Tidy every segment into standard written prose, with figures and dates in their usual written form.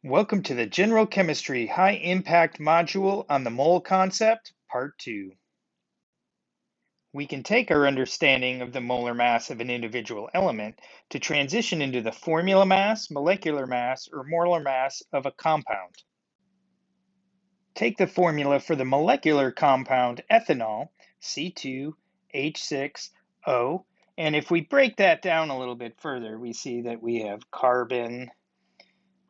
Welcome to the General Chemistry High Impact module on the mole concept, Part 2. We can take our understanding of the molar mass of an individual element to transition into the formula mass, molecular mass, or molar mass of a compound. Take the formula for the molecular compound ethanol, C2H6O, and if we break that down a little bit further, we see that we have carbon,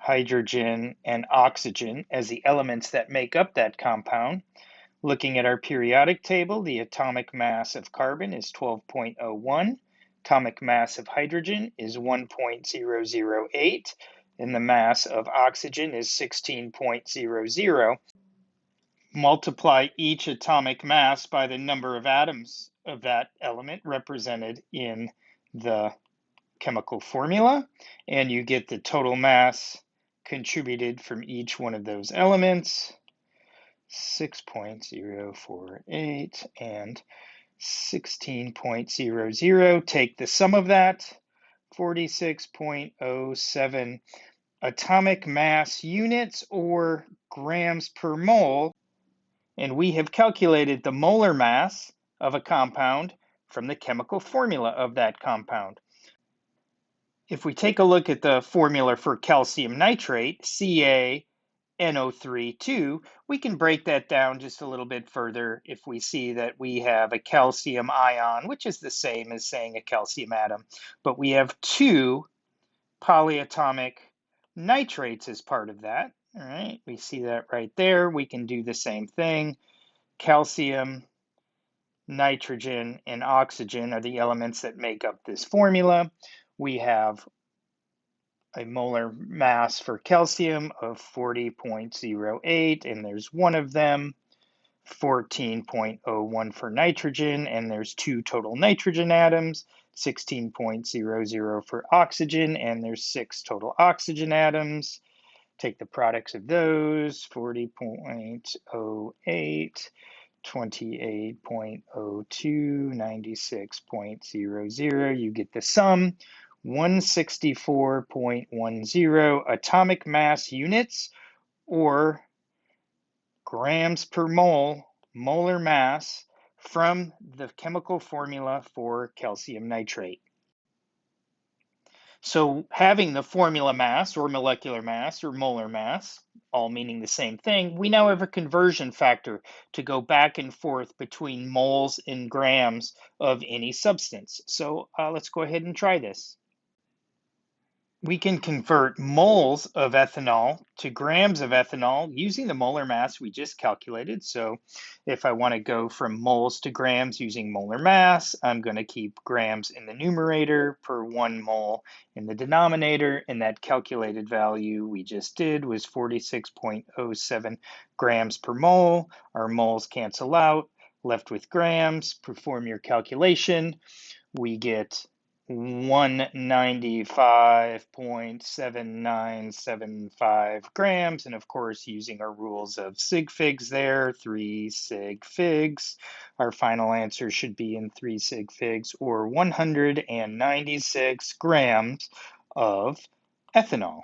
hydrogen, and oxygen as the elements that make up that compound. Looking at our periodic table, the atomic mass of carbon is 12.01, atomic mass of hydrogen is 1.008, and the mass of oxygen is 16.00. Multiply each atomic mass by the number of atoms of that element represented in the chemical formula, and you get the total mass contributed from each one of those elements. 6.048 and 16.00. Take the sum of that, 46.07 atomic mass units or grams per mole, and we have calculated the molar mass of a compound from the chemical formula of that compound. If we take a look at the formula for calcium nitrate, Ca NO3, we can break that down just a little bit further if we see that we have a calcium ion, which is the same as saying a calcium atom, but we have two polyatomic nitrates as part of that. All right, we see that right there. We can do the same thing. Calcium, nitrogen, and oxygen are the elements that make up this formula. We have a molar mass for calcium of 40.08, and there's one of them, 14.01 for nitrogen, and there's two total nitrogen atoms, 16.00 for oxygen, and there's six total oxygen atoms. Take the products of those, 40.08, 28.02, 96.00. You get the sum. 164.10 atomic mass units or grams per mole, molar mass from the chemical formula for calcium nitrate. So having the formula mass or molecular mass or molar mass, all meaning the same thing, we now have a conversion factor to go back and forth between moles and grams of any substance. So let's go ahead and try this. We can convert moles of ethanol to grams of ethanol using the molar mass we just calculated. So if I want to go from moles to grams using molar mass, I'm going to keep grams in the numerator per 1 mole in the denominator, and that calculated value we just did was 46.07 grams per mole. Our moles cancel out, left with grams. Perform your calculation. We get 195.7975 grams, and of course, using our rules of sig figs there, 3 sig figs. Our final answer should be in 3 sig figs, or 196 grams of ethanol.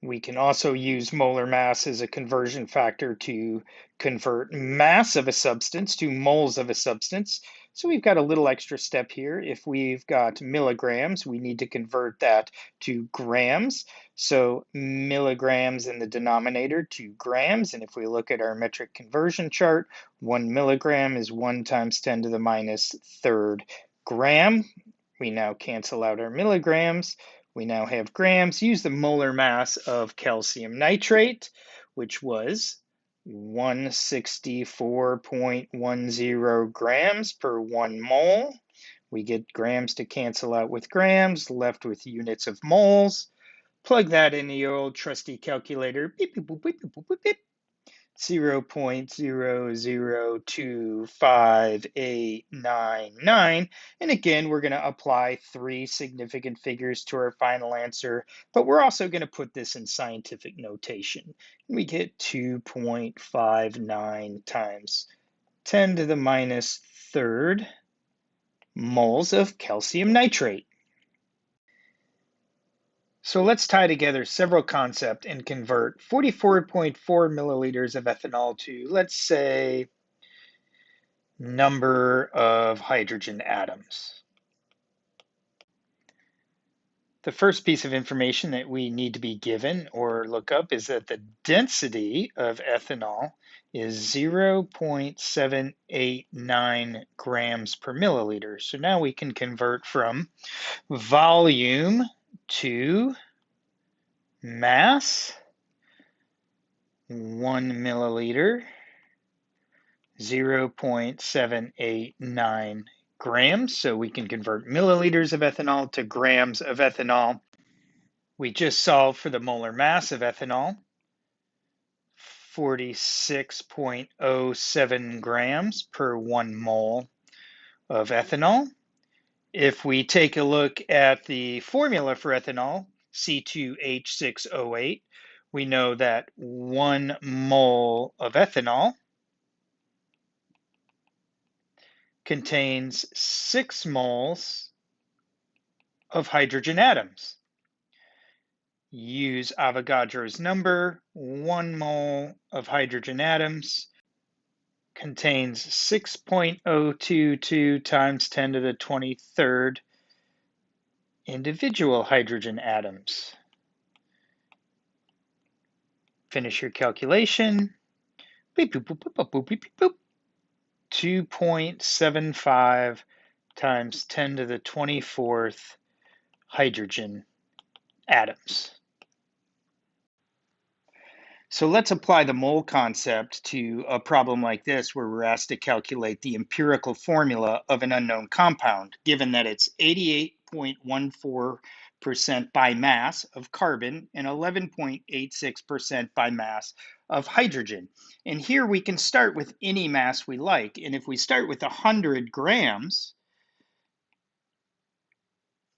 We can also use molar mass as a conversion factor to convert mass of a substance to moles of a substance. So we've got a little extra step here. If we've got milligrams, we need to convert that to grams. So milligrams in the denominator to grams. And if we look at our metric conversion chart, 1 milligram is 1 times 10 to the minus third gram. We now cancel out our milligrams. We now have grams. Use the molar mass of calcium nitrate, which was 164.10 grams per 1 mole. We get grams to cancel out with grams, left with units of moles. Plug that into your old trusty calculator. Beep, beep, boop, beep, beep, boop, beep, beep. 0.0025899. And again, we're going to apply 3 significant figures to our final answer, but we're also going to put this in scientific notation. We get 2.59 times 10 to the minus third moles of calcium nitrate. So let's tie together several concepts and convert 44.4 milliliters of ethanol to, let's say, number of hydrogen atoms. The first piece of information that we need to be given or look up is that the density of ethanol is 0.789 grams per milliliter. So now we can convert from volume to mass, 1 milliliter, 0.789 grams. So we can convert milliliters of ethanol to grams of ethanol. We just solved for the molar mass of ethanol, 46.07 grams per 1 mole of ethanol. If we take a look at the formula for ethanol, C2H6O8, we know that 1 mole of ethanol contains 6 moles of hydrogen atoms. Use Avogadro's number, 1 mole of hydrogen atoms contains 6.022 times 10 to the 23rd individual hydrogen atoms. Finish your calculation. Beep, boop, boop, boop, boop, boop, beep, boop. 2.75 times 10 to the 24th hydrogen atoms. So let's apply the mole concept to a problem like this where we're asked to calculate the empirical formula of an unknown compound, given that it's 88.14% by mass of carbon and 11.86% by mass of hydrogen. And here we can start with any mass we like. And if we start with 100 grams,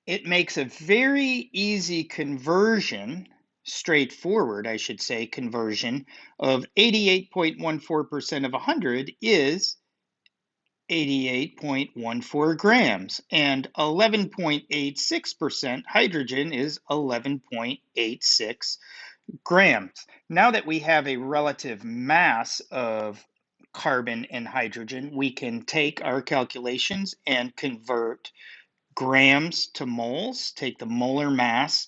it makes a very easy conversion, straightforward, I should say, conversion of 88.14% of 100 is 88.14 grams, and 11.86% hydrogen is 11.86 grams. Now that we have a relative mass of carbon and hydrogen, we can take our calculations and convert grams to moles, take the molar mass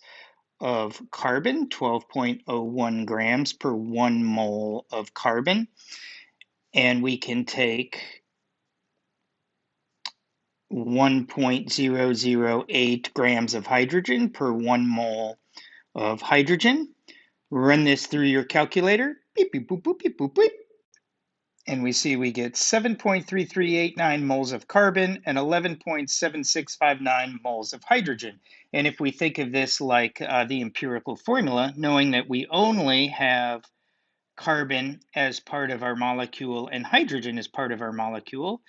of carbon, 12.01 grams per 1 mole of carbon, and we can take 1.008 grams of hydrogen per 1 mole of hydrogen. Run this through your calculator, beep, beep, boop, boop, beep, boop, beep. And we see we get 7.3389 moles of carbon and 11.7659 moles of hydrogen. And if we think of this like the empirical formula, knowing that we only have carbon as part of our molecule and hydrogen as part of our molecule,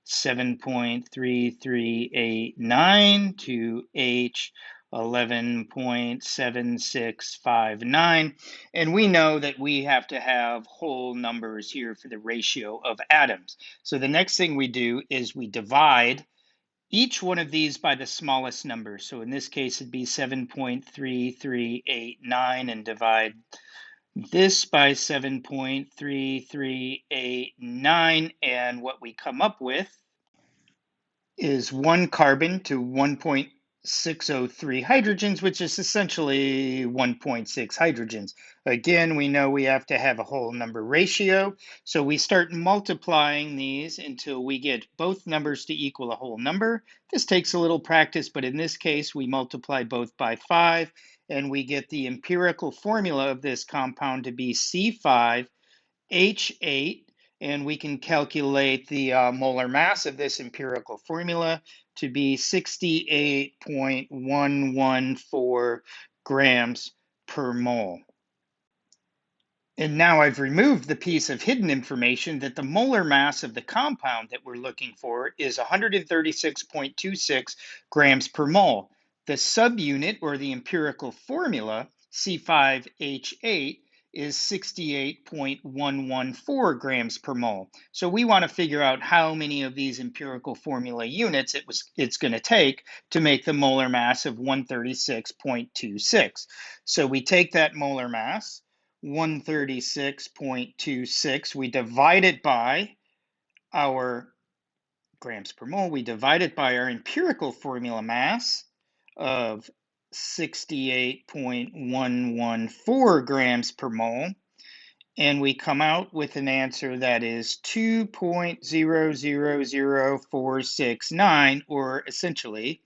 7.3389 to H 11.7659, and we know that we have to have whole numbers here for the ratio of atoms. So the next thing we do is we divide each one of these by the smallest number. So in this case it'd be 7.3389 and divide this by 7.3389, and what we come up with is 1 carbon to 1.603 hydrogens, which is essentially 1.6 hydrogens. Again, we know we have to have a whole number ratio, so we start multiplying these until we get both numbers to equal a whole number. This takes a little practice, but in this case, we multiply both by 5, and we get the empirical formula of this compound to be C5H8, and we can calculate the molar mass of this empirical formula to be 68.114 grams per mole. And now I've removed the piece of hidden information that the molar mass of the compound that we're looking for is 136.26 grams per mole. The subunit, or the empirical formula, C5H8, is 68.114 grams per mole. So we want to figure out how many of these empirical formula units it's going to take to make the molar mass of 136.26. So we take that molar mass, 136.26, we divide it by our grams per mole, we divide it by our empirical formula mass of 68.114 grams per mole, and we come out with an answer that is 2.000469, or essentially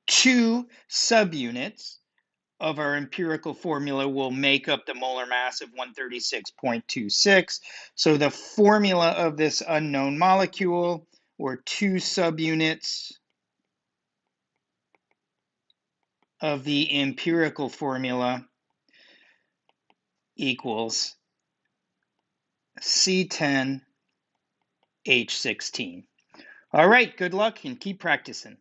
2 subunits of our empirical formula will make up the molar mass of 136.26. So the formula of this unknown molecule, or 2 subunits of the empirical formula, equals C10H16. All right, good luck and keep practicing.